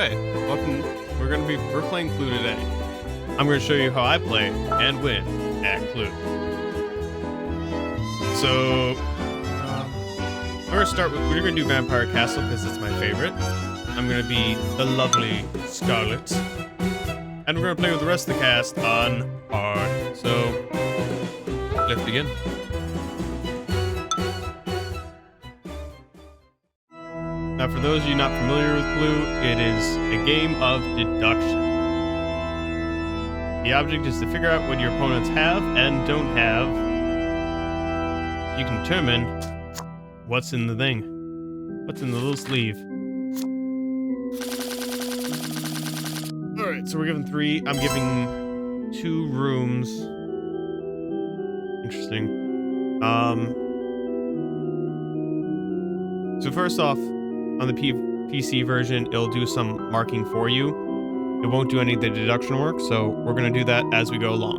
right, welcome. We're playing Clue today. I'm gonna show you how I play and win at Clue. So we're gonna do Vampire Castle because it's my favorite. I'm gonna be the lovely Scarlet, and we're gonna play with the rest of the cast on hard. So let's begin. Now, for those of you not familiar with Clue, it is a game of deduction. The object is to figure out what your opponents have and don't have. You can determine what's in the thing. What's in the little sleeve. Alright, so we're given 3. I'm giving 2 rooms. Interesting. So first off, on the PC version, it'll do some marking for you. It won't do any of the deduction work, so we're going to do that as we go along.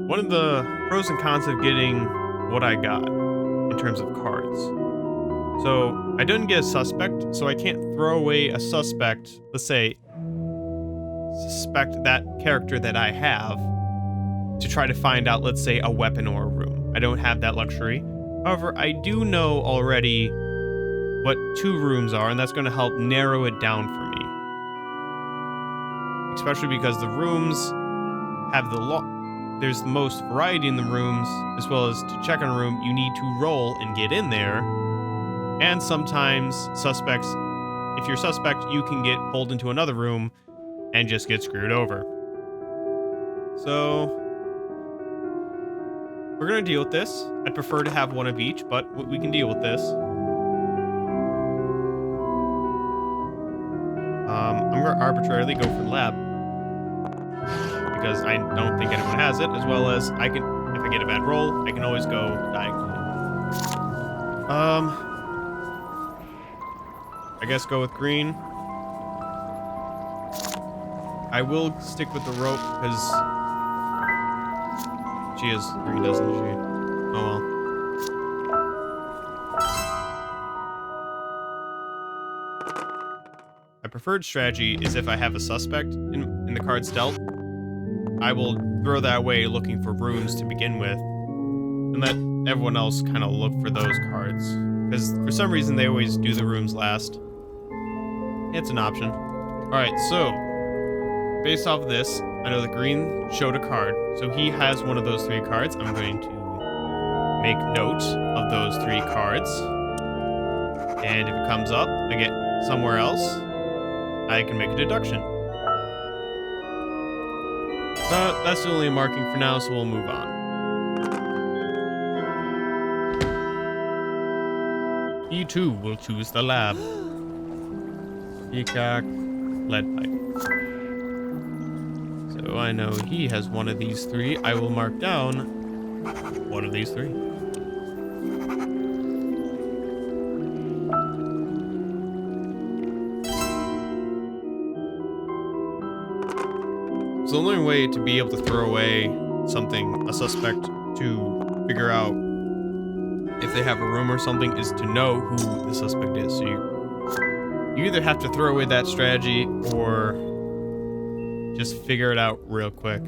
One of the pros and cons of getting what I got in terms of cards. So I didn't get a suspect, so I can't throw away a suspect, let's say, suspect that character that I have to try to find out, let's say, a weapon or a room. I don't have that luxury. However, I do know already what 2 rooms are, and that's going to help narrow it down for me. Especially because the rooms have there's the most variety in the rooms, as well as to check on a room, you need to roll and get in there. And sometimes suspects, if you're suspect, you can get pulled into another room and just get screwed over. So we're going to deal with this. I'd prefer to have one of each, but we can deal with this. I'm going to arbitrarily go for the lab because I don't think anyone has it, as well as if I get a bad roll, I can always go diagonally. I guess go with green. I will stick with the rope because she is green, doesn't she? Oh well. My preferred strategy is if I have a suspect in the cards dealt, I will throw that away looking for rooms to begin with, and let everyone else kind of look for those cards. Because for some reason they always do the rooms last. It's an option. Alright, so based off of this, I know that green showed a card, so he has one of those 3 cards. I'm going to make note of those 3 cards, and if it comes up again somewhere else, I can make a deduction. But that's only a marking for now, so we'll move on. He too will choose the lab. Peacock, lead pipe. So I know he has one of these 3. I will mark down one of these 3. So the only way to be able to throw away a suspect, to figure out if they have a room or something, is to know who the suspect is. So you either have to throw away that strategy or just figure it out real quick.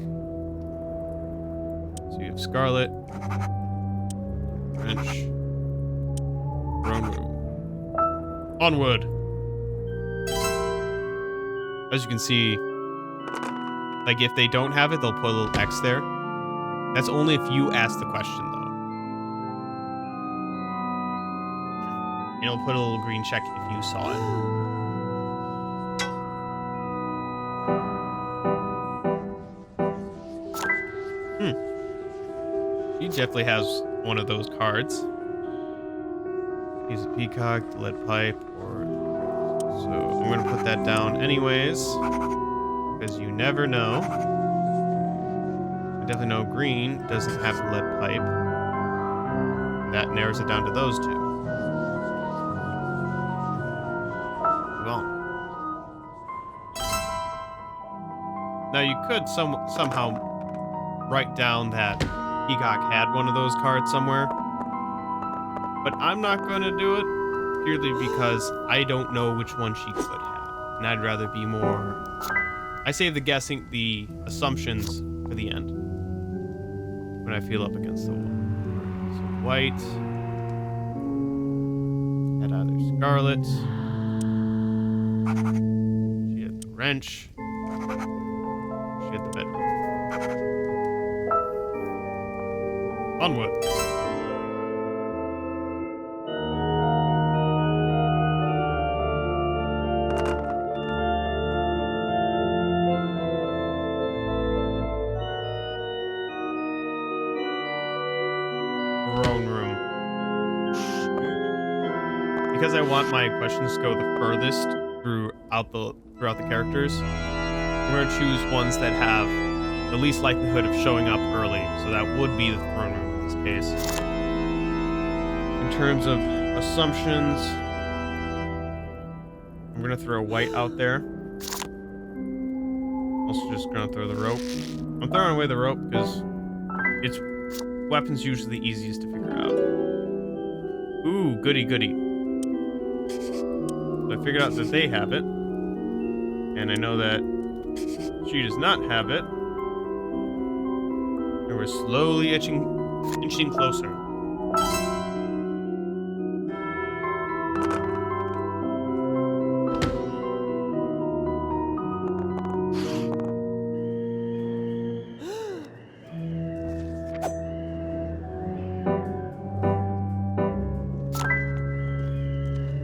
So you have Scarlet, Wrench, Throne Room. Onward! As you can see, like, if they don't have it, they'll put a little X there. That's only if you ask the question, though. And it'll put a little green check if you saw it. She definitely has one of those cards. He's a peacock, the lead pipe, or... So I'm going to put that down anyways, because you never know. I definitely know green doesn't have the lead pipe. That narrows it down to those 2. Well. Now you could somehow write down that Peacock had one of those cards somewhere, but I'm not going to do it purely because I don't know which one she could have. And I'd rather be more... I save the assumptions for the end. When I feel up against the wall. So white. Had either scarlet. She had the wrench. She had the bedroom. Onward. Throne room. Because I want my questions to go the furthest throughout the characters, I'm going to choose ones that have the least likelihood of showing up early. So that would be the throne room in this case. In terms of assumptions, I'm going to throw white out there. Also just going to throw the rope. I'm throwing away the rope because it's weapon's usually the easiest to figure out. Ooh, goody goody. So I figured out that they have it. And I know that she does not have it. And we're slowly inching closer.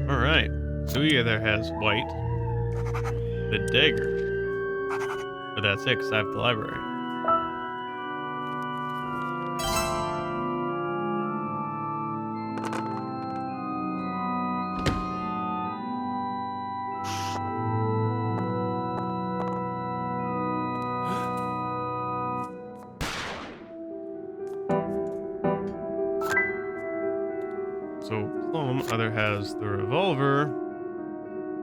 Alright. So he either has white, the dagger. But that's it, because I have the library. So Plum either has the revolver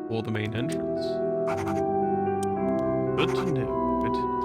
or the main entrance. Good to know. Good to know.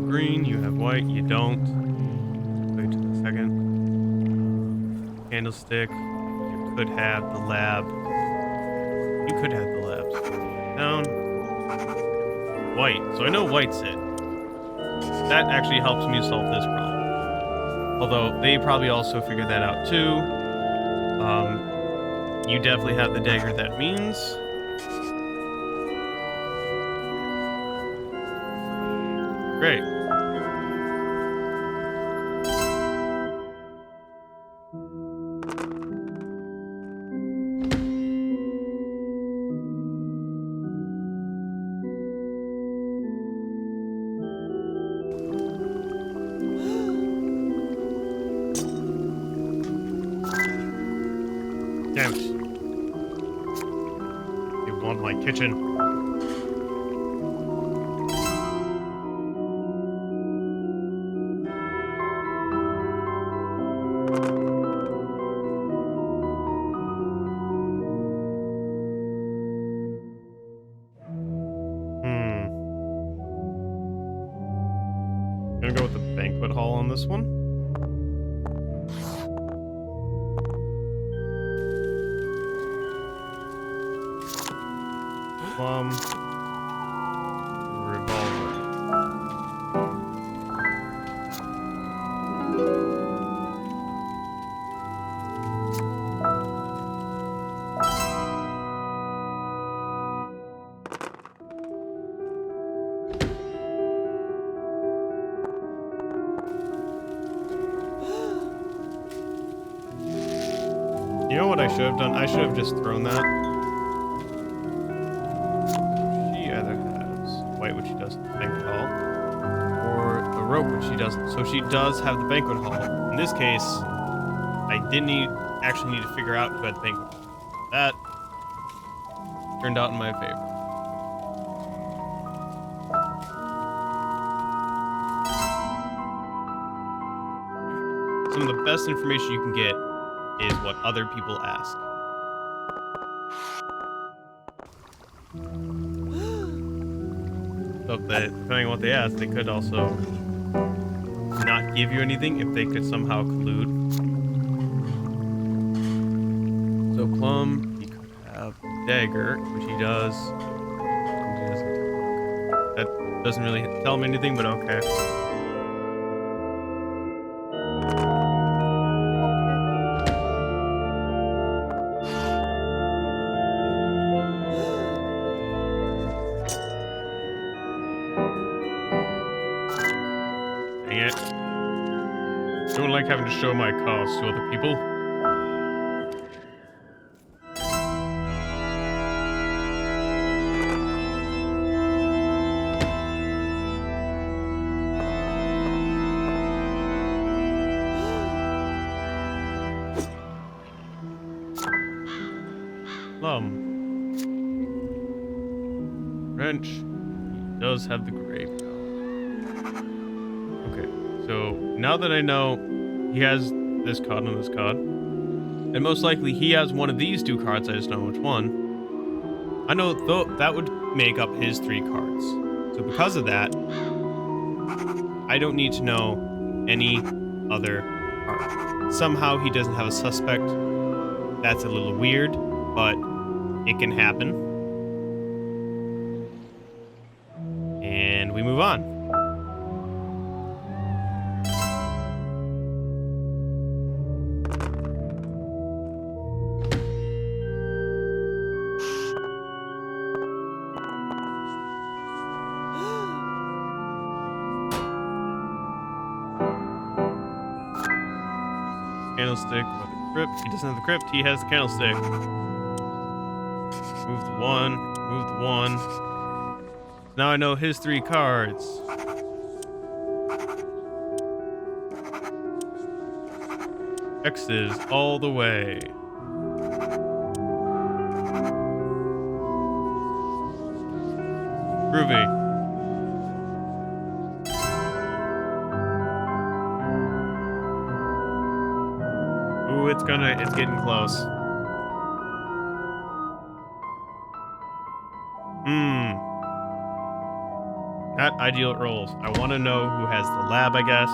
Green, you have white, you don't. Wait a second. Candlestick, you could have the lab. You could have the labs. Down. White, so I know white's it. That actually helps me solve this problem. Although, they probably also figured that out too. You definitely have the dagger, that means. Great. Damn it. You want my kitchen. Gonna go with the banquet hall on this one. Revolver. You know what I should have done? I should have just thrown that. She either has white, which she does in the banquet hall, rope, but she doesn't. So she does have the banquet hall. In this case, I didn't actually need to figure out who had the banquet hall. That turned out in my favor. Some of the best information you can get is what other people ask. So depending on what they ask, they could also not give you anything if they could somehow collude. So Plum, he could have dagger, which he does. He doesn't. That doesn't really tell him anything, but okay. Dang it. Don't like having to show my cards to other people. Wrench. He does have the grave. Okay, so now that I know he has this card and this card, and most likely he has one of these two cards, I just know which one. I know that would make up his 3 cards. So because of that, I don't need to know any other card. Somehow he doesn't have a suspect. That's a little weird, but it can happen. And we move on. Candlestick, crypt. He doesn't have the crypt, he has the candlestick. Move the 1, move the 1. Now I know his 3 cards. X's all the way. Groovy. Ooh, it's getting close. Not ideal rolls. I want to know who has the lab, I guess.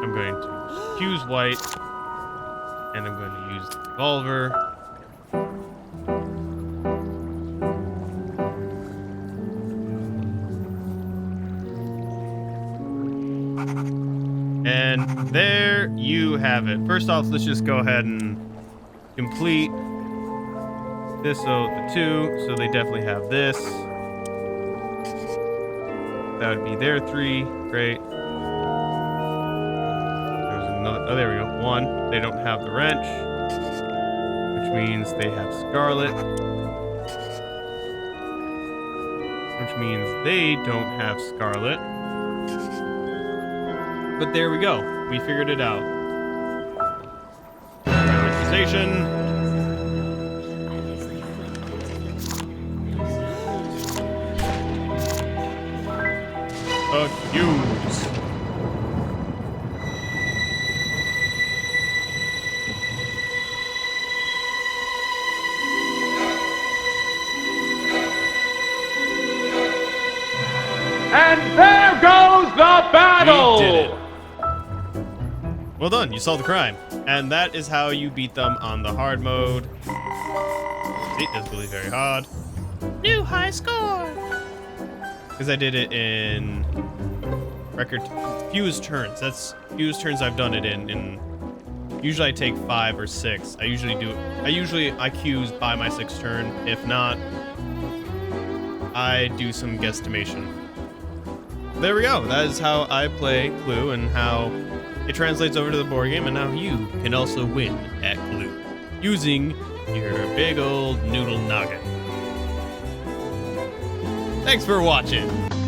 I'm going to fuse white, and I'm going to use the revolver. And there you have it. First off, let's just go ahead and complete this. So the 2, so they definitely have this. That would be their 3. Great. There's another. Oh, there we go. 1. They don't have the wrench, which means they have Scarlet, which means they don't have Scarlet. But there we go. We figured it out. Prioritization. Accuse. And there goes the battle! We did it. Well done, you solved the crime. And that is how you beat them on the hard mode. See, that's really very hard. New high score! Because I did it in fuse turns. That's fuse turns I've done it in. Usually I take 5 or 6. I usually queues by my 6th turn. If not, I do some guesstimation. There we go. That is how I play Clue and how it translates over to the board game, and now you can also win at Clue using your big old noodle noggin. Thanks for watching.